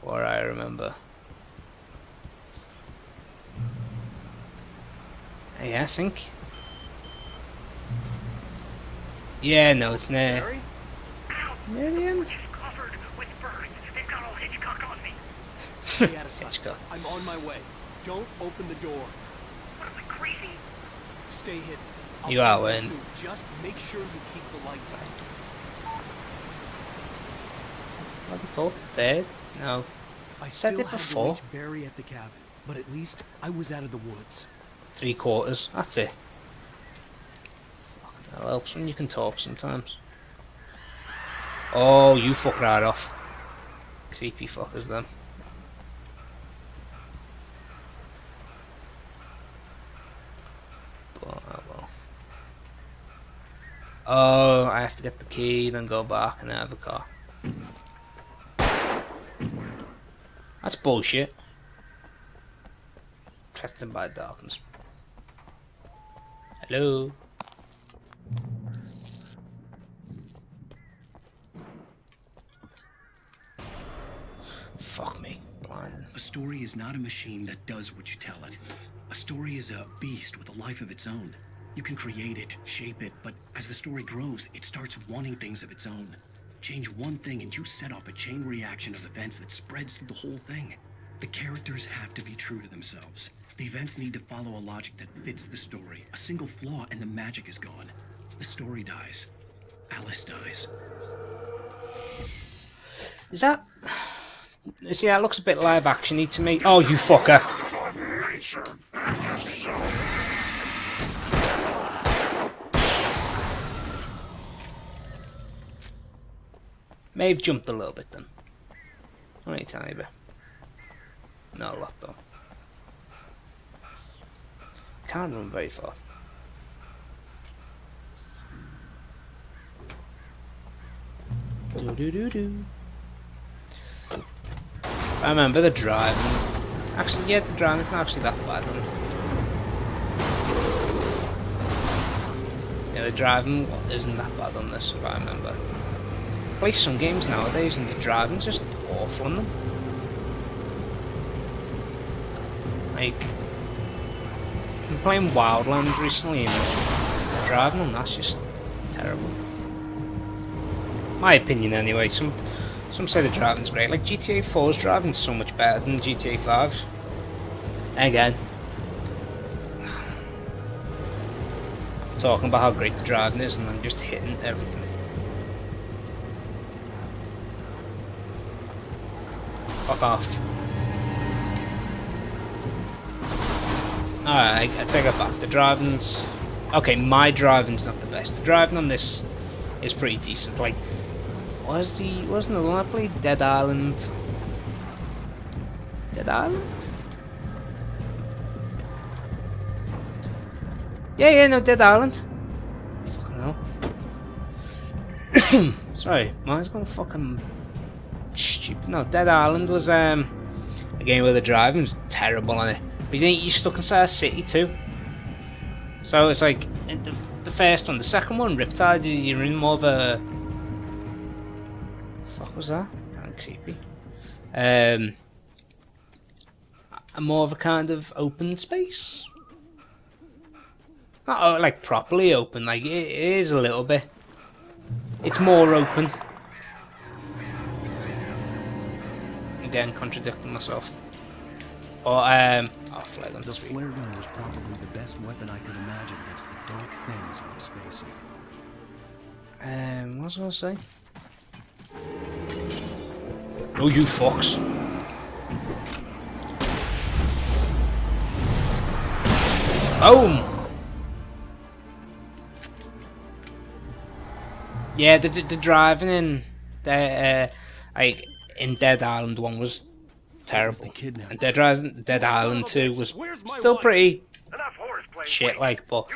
Speaker 1: what I remember. Yeah, I think. Yeah, no, it's near the end.
Speaker 10: Covered with birds. They've got all Hitchcock on me.
Speaker 4: Stay out of sight. I'm on my way. Don't open the door.
Speaker 10: What am I, crazy?
Speaker 4: Stay hidden.
Speaker 1: You are in.
Speaker 4: Just make sure you keep the lights on.
Speaker 1: What are they called? Dead? No.
Speaker 4: I
Speaker 1: said
Speaker 4: still
Speaker 1: it
Speaker 4: had
Speaker 1: before.
Speaker 4: to reach Barry at the cabin, but at least I was out of the woods.
Speaker 1: 3/4. That's it. Fucking hell, helps when you can talk sometimes. Oh, you fuck right off. Creepy fuckers, them. Oh, I have to get the key, then go back and have a car. That's bullshit. Protected by darkness. Hello? Fuck me. Blinding.
Speaker 4: A story is not a machine that does what you tell it. A story is a beast with a life of its own. You can create it, shape it, but as the story grows, it starts wanting things of its own. Change one thing and you set off a chain reaction of events that spreads through the whole thing. The characters have to be true to themselves. The events need to follow a logic that fits the story. A single flaw and the magic is gone. The story dies. Alice dies.
Speaker 1: Is that... See, that looks a bit live action-y to me. Oh, you fucker. May have jumped a little bit then. Only a tiny bit. Not a lot though. Can't run very far. Do. I remember the driving. Actually, yeah, the driving's not actually that bad. Yeah, the driving isn't that bad on this, if I remember. I play some games nowadays and the driving's just awful on them. Like, I'm playing Wildlands recently and the driving on that's just terrible. My opinion anyway. Some say the driving's great. Like GTA 4's driving's so much better than GTA 5. Again, I'm talking about how great the driving is and I'm just hitting everything. Fuck off. Alright, I take it back. The driving's... Okay, my driving's not the best. The driving on this is pretty decent. Like, wasn't the one I played? Dead Island? Dead Island? Yeah, no, Dead Island. Fucking hell. Sorry, mine's gone fucking stupid. No, Dead Island was a game where the driving was terrible on it. But you're stuck inside a city too. So it's like the first one, the second one, Riptide, you're in more of a... Fuck was that? Kind of creepy. A more of a kind of open space. Not like properly open, like it is a little bit. It's more open. Again, contradicting myself. Or oh, flare gun.
Speaker 4: The flare gun was probably the best weapon I could imagine against the dark things I was facing.
Speaker 1: What was I gonna say? Oh, you fucks! Boom! Yeah, the driving in the like in Dead Island 1 was terrible, and Dead Island 2 was still pretty shit, like, but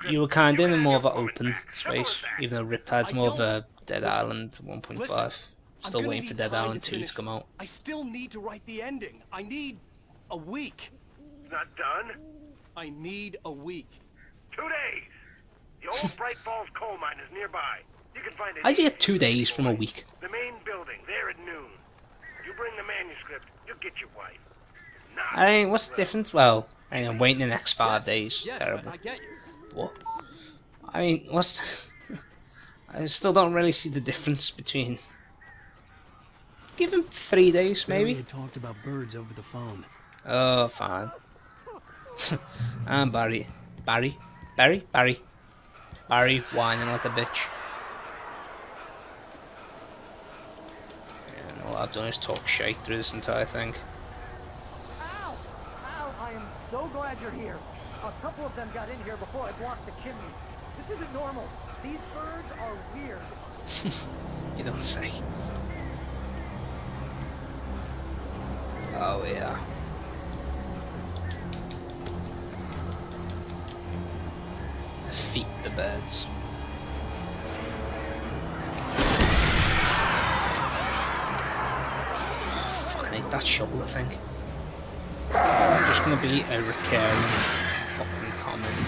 Speaker 1: you were kind of in more of an open space, even though Riptide's more of a Dead Island 1.5. Still waiting for Dead Island 2 to come out.
Speaker 4: I still need to write the ending. I need a week.
Speaker 9: Not done?
Speaker 4: I need a week.
Speaker 9: 2 days. The old Bright Falls coal mine is nearby. You can find it.
Speaker 1: How'd you get 2 days from a week?
Speaker 9: The main building, there at noon. You bring the manuscript, you'll get your wife.
Speaker 1: I mean, what's the difference? Well, I'm waiting the next 5 days.
Speaker 4: Yes,
Speaker 1: Terrible.
Speaker 4: I get you.
Speaker 1: What? I mean, what's... I still don't really see the difference between... Give him 3 days, maybe?
Speaker 4: We had talked about birds over the phone.
Speaker 1: Oh, fine. I'm Barry whining like a bitch. And all I've done is talk shite through this entire thing.
Speaker 11: Ow! Ow, I am so glad you're here. A couple of them got in here before I blocked the chimney. This isn't normal. These birds are weird.
Speaker 1: You don't say. Oh, yeah. Defeat the birds. that shovel thing. Just gonna be a recurring fucking comment.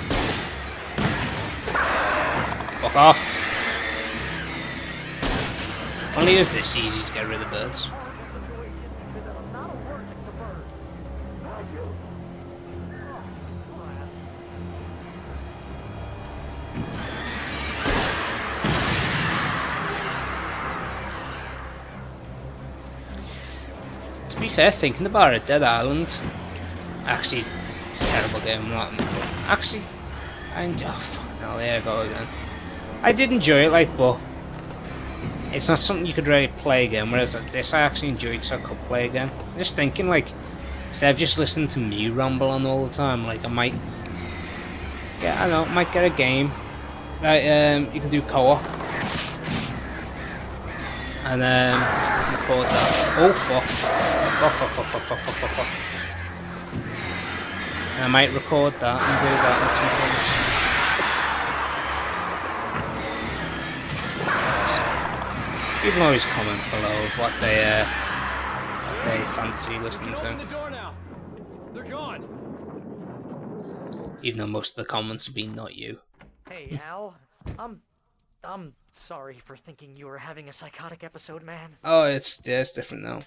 Speaker 1: Fuck off! Only is this easy to get rid of birds. To be fair, thinking about it, Dead Island, actually, it's a terrible game, actually, oh fuck, no, there I go again. I did enjoy it, like, but it's not something you could really play again, whereas like, this I actually enjoyed, so I could play again. I'm just thinking, like, instead of just listening to me ramble on all the time, like, I might get a game that you can do co-op. And record that. Oh fuck. Fuck. And I might record that and do that with some friends. You can always comment below of what they fancy listening to.
Speaker 10: The door now. They're gone.
Speaker 1: Even though most of the comments have been not you.
Speaker 11: Hey, Al. I'm sorry for thinking you were having a psychotic episode, man.
Speaker 1: Oh, it's different now.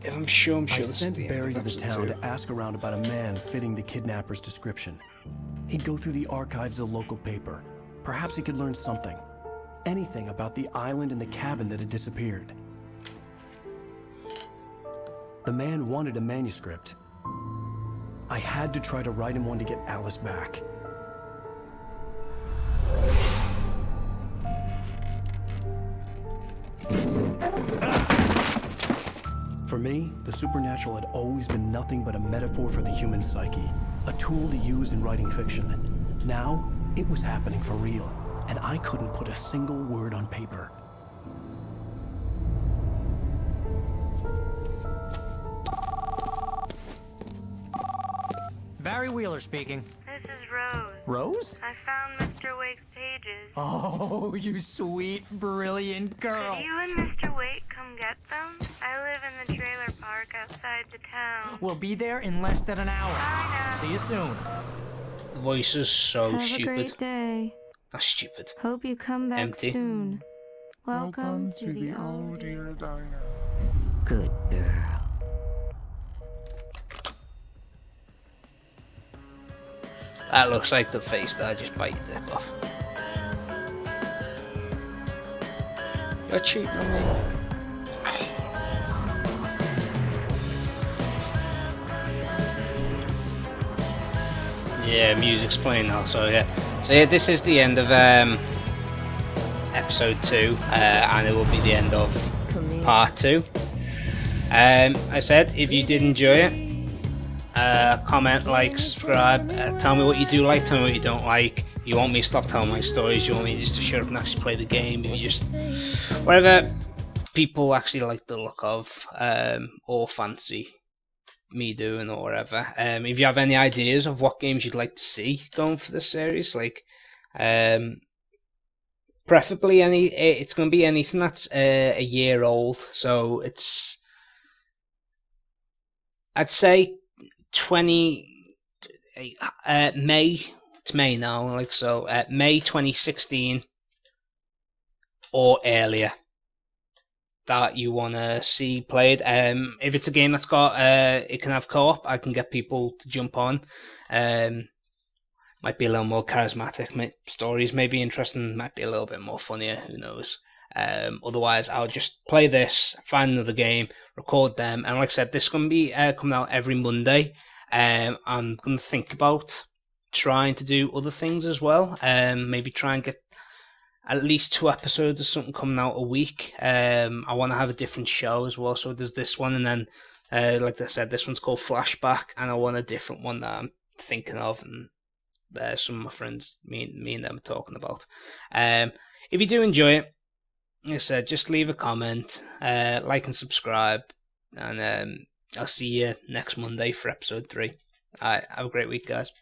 Speaker 1: If I'm sure
Speaker 4: I
Speaker 1: this is
Speaker 4: sent
Speaker 1: the
Speaker 4: Barry
Speaker 1: end
Speaker 4: to
Speaker 1: of
Speaker 4: the
Speaker 1: episode
Speaker 4: town to ask around about a man fitting the kidnapper's description. He'd go through the archives of the local paper. Perhaps he could learn something. Anything about the island and the cabin that had disappeared. The man wanted a manuscript. I had to try to write him one to get Alice back. For me, the supernatural had always been nothing but a metaphor for the human psyche, a tool to use in writing fiction. Now, it was happening for real, and I couldn't put a single word on paper.
Speaker 11: Barry Wheeler speaking.
Speaker 8: This is Rose.
Speaker 11: Rose?
Speaker 8: I found Mr. Wake's pages.
Speaker 11: Oh, you sweet, brilliant girl.
Speaker 8: Could you and Mr. Wake come get them? I live in the trailer park outside the town.
Speaker 11: We'll be there in less than an hour. See you soon.
Speaker 1: The voice is so
Speaker 12: Have
Speaker 1: stupid.
Speaker 12: a great day.
Speaker 1: That's stupid.
Speaker 12: Hope you come back
Speaker 1: Empty.
Speaker 12: soon. Welcome to the old
Speaker 17: dear diner.
Speaker 11: Good girl.
Speaker 1: That looks like the face that I just bite your dick off. You're cheating on me. Yeah, music's playing now, so yeah. So yeah, this is the end of episode 2, and it will be the end of part 2. I said, if you did enjoy it, comment, like, subscribe, tell me what you do like, tell me what you don't like. You want me to stop telling my stories, you want me just to shut up and actually play the game, if you just whatever people actually like the look of, or fancy me doing, or whatever. If you have any ideas of what games you'd like to see going for this series, like preferably it's going to be anything that's a year old, so it's, I'd say May, it's May now, like, so May 2016 or earlier that you want to see played. If it's a game that's got it can have co-op, I can get people to jump on. Might be a little more charismatic, stories may be interesting, might be a little bit more funnier, who knows. Otherwise, I'll just play this, find another game, record them, and like I said, this is going to be coming out every Monday. I'm going to think about trying to do other things as well. Maybe try and get at least 2 episodes or something coming out a week. I want to have a different show as well. So there's this one, and then, like I said, this one's called Flashback, and I want a different one that I'm thinking of, and some of my friends, me and them are talking about. If you do enjoy it, like I said, just leave a comment, like and subscribe, and I'll see you next Monday for episode 3. Alright, have a great week, guys.